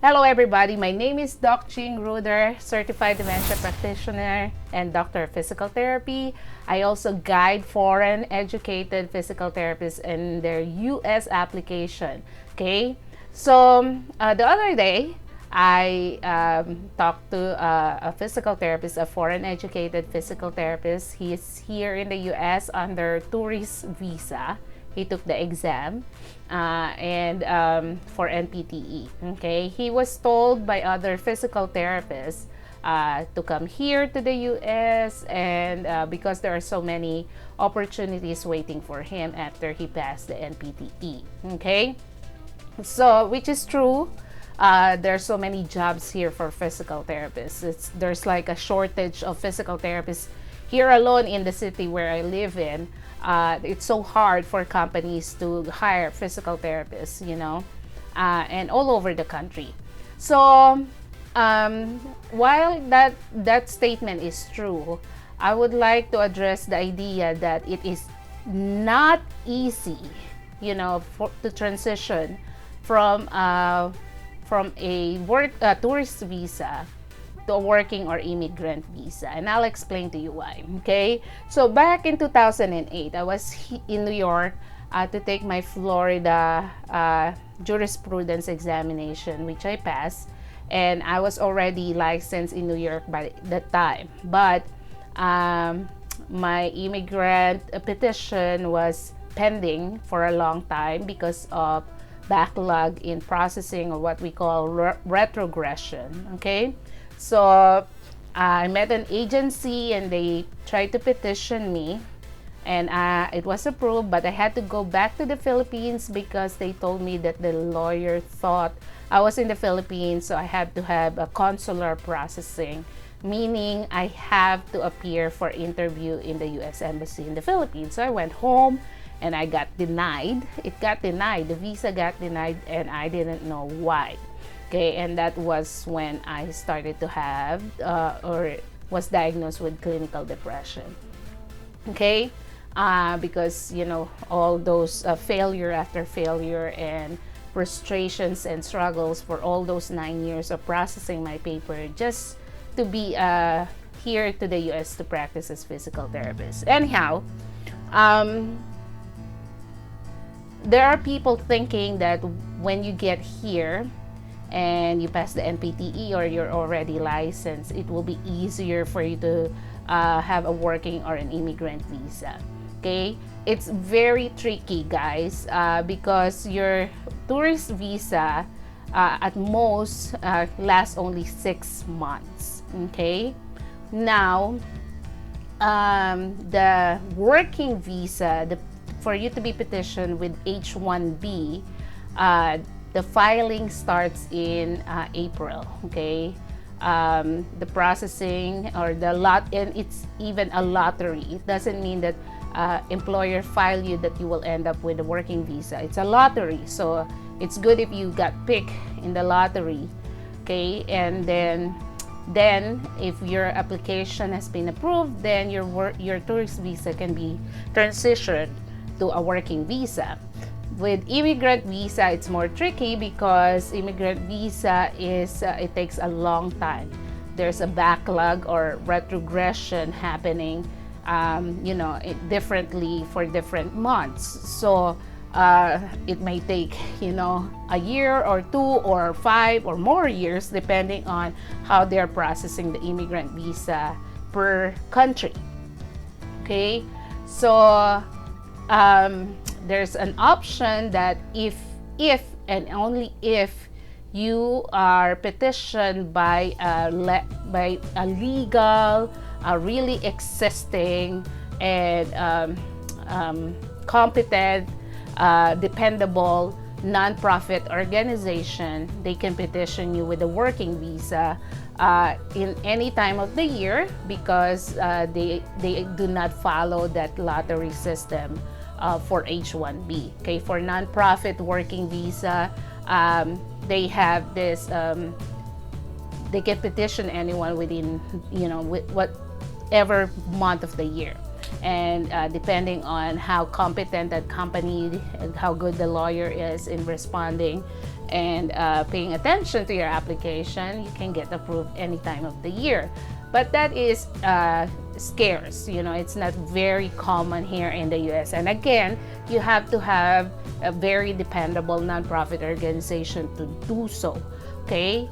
Hello everybody, my name is Doc Ching Ruder, Certified Dementia Practitioner and Doctor of Physical Therapy. I also guide foreign educated physical therapists in their US application. Okay, so the other day, I talked to a physical therapist, a foreign educated physical therapist. He is here in the US under tourist visa. He took the exam and for NPTE. Okay, he was told by other physical therapists to come here to the US, and because there are so many opportunities waiting for him after he passed the NPTE. Okay, so which is true. There's so many jobs here for physical therapists. There's like a shortage of physical therapists here alone in the city where I live in. It's so hard for companies to hire physical therapists, and all over the country. So while that statement is true, I would like to address the idea that it is not easy, to transition from a tourist visa to a working or immigrant visa, and I'll explain to you why. Okay, so back in 2008, I was in New York to take my Florida jurisprudence examination, which I passed, and I was already licensed in New York by that time. But my immigrant petition was pending for a long time because of backlog in processing, or what we call retrogression. Okay, so I met an agency and they tried to petition me, and it was approved, but I had to go back to the Philippines because they told me that the lawyer thought I was in the Philippines, so I had to have a consular processing, meaning I have to appear for interview in the US Embassy in the Philippines. So I went home and I got denied. It got denied. The visa got denied, and I didn't know why. Okay, and that was when I started to have or was diagnosed with clinical depression. Okay, because all those failure after failure and frustrations and struggles for all those 9 years of processing my paper just to be here to the US to practice as physical therapist. Anyhow, there are people thinking that when you get here and you pass the NPTE or you're already licensed, it will be easier for you to have a working or an immigrant visa. Okay, it's very tricky, guys, because your tourist visa at most lasts only 6 months. Okay, now the working visa, for you to be petitioned with H-1B, the filing starts in April. Okay, the processing or the lot, and it's even a lottery. It doesn't mean that employer file you that you will end up with a working visa. It's a lottery, so it's good if you got picked in the lottery. Okay, and then if your application has been approved, then your tourist visa can be transitioned to a working visa. With immigrant visa, it's more tricky because immigrant visa is it takes a long time. There's a backlog or retrogression happening, differently for different months. So it may take a year or 2 or 5 or more years, depending on how they're processing the immigrant visa per country. Okay, so there's an option that if and only if you are petitioned by a legal, really existing and competent, dependable non-profit organization, they can petition you with a working visa in any time of the year, because they do not follow that lottery system for H-1B. Okay, for non-profit working visa, they have this. They can petition anyone within whatever month of the year, and depending on how competent that company and how good the lawyer is in responding and paying attention to your application, you can get approved any time of the year. But that is scarce. It's not very common here in the US. And again, you have to have a very dependable nonprofit organization to do so. Okay.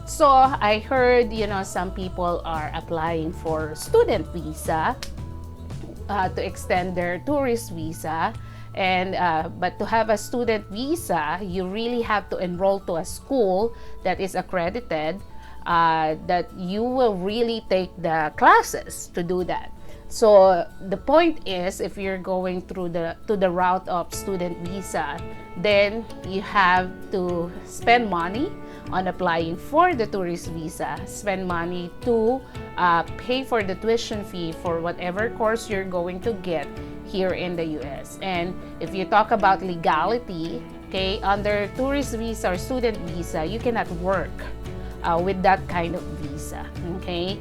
So I heard, some people are applying for student visa to extend their tourist visa. And but to have a student visa, you really have to enroll to a school that is accredited, that you will really take the classes to do that. So the point is, if you're going through the route of student visa, then you have to spend money on applying for the tourist visa, spend money to pay for the tuition fee for whatever course you're going to get here in the US. And if you talk about legality, okay, under tourist visa or student visa, you cannot work with that kind of visa. Okay,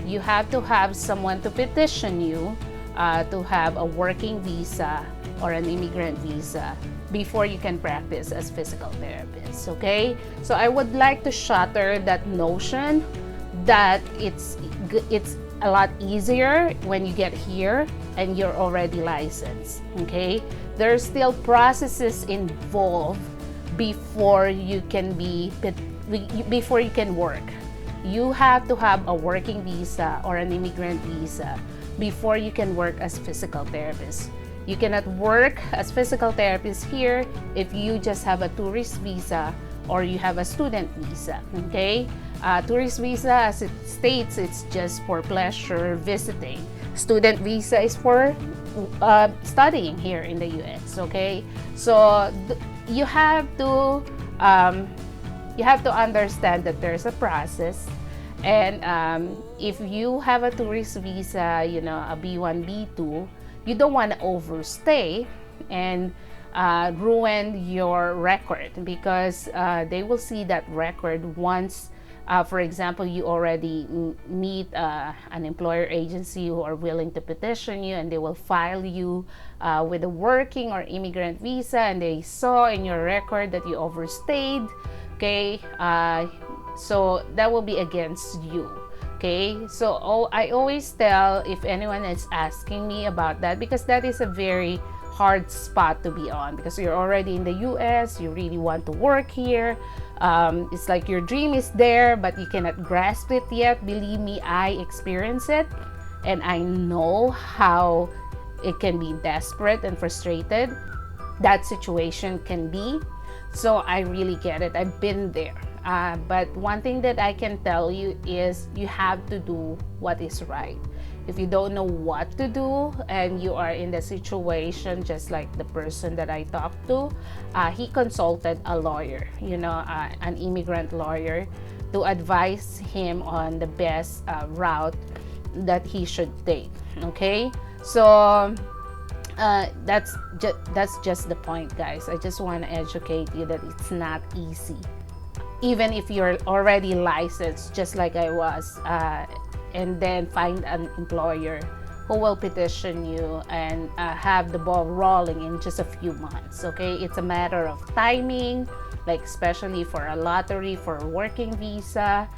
you have to have someone to petition you to have a working visa or an immigrant visa before you can practice as physical therapists. Okay, so I would like to shatter that notion that it's a lot easier when you get here and you're already licensed. Okay, there's still processes involved before you can work. You have to have a working visa or an immigrant visa before you can work as physical therapist. You cannot work as physical therapist here if you just have a tourist visa or you have a student visa. Okay, tourist visa, as it states, it's just for pleasure visiting. Student visa is for studying here in the US. Okay, so you have to understand that there's a process. And if you have a tourist visa, a B1, B2, you don't want to overstay and ruin your record, because they will see that record once, for example, you already meet an employer agency who are willing to petition you, and they will file you with a working or immigrant visa, and they saw in your record that you overstayed. Okay, so that will be against you. Okay, so I always tell, if anyone is asking me about that, because that is a very hard spot to be on, because you're already in the US, you really want to work here. It's like your dream is there, but you cannot grasp it yet. Believe me, I experience it, and I know how it can be desperate and frustrated that situation can be. So I really get it. I've been there. But one thing that I can tell you is you have to do what is right. If you don't know what to do and you are in the situation just like the person that I talked to, he consulted a lawyer, an immigrant lawyer, to advise him on the best route that he should take. Okay, so that's just the point, guys. I just want to educate you that it's not easy, even if you're already licensed just like I was, and then find an employer who will petition you and have the ball rolling in just a few months. Okay, it's a matter of timing, like especially for a lottery, for a working visa,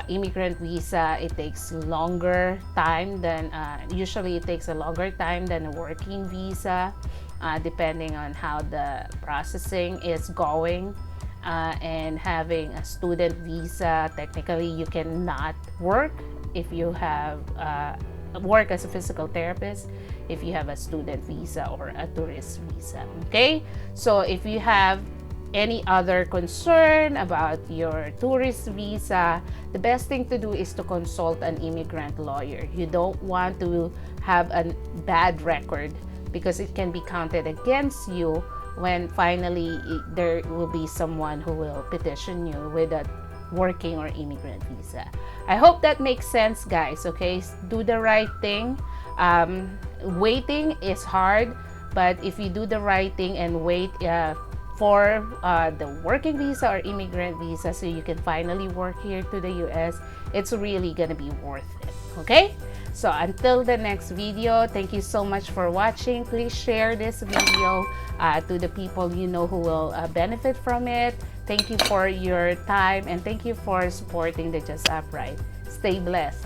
immigrant visa, it takes longer time than usually it takes a longer time than a working visa, depending on how the processing is going. And having a student visa, technically you cannot work if you have work as a physical therapist if you have a student visa or a tourist visa. Okay, so if you have any other concern about your tourist visa, the best thing to do is to consult an immigrant lawyer. You don't want to have a bad record, because it can be counted against you when finally there will be someone who will petition you with a working or immigrant visa. I hope that makes sense, guys. Okay, do the right thing. Waiting is hard, but if you do the right thing and wait for the working visa or immigrant visa so you can finally work here to the US, it's really gonna be worth it. Okay, So until the next video, thank you so much for watching. Please share this video to the people you know who will benefit from it. Thank you for your time, and thank you for supporting the Just Upright. Stay blessed.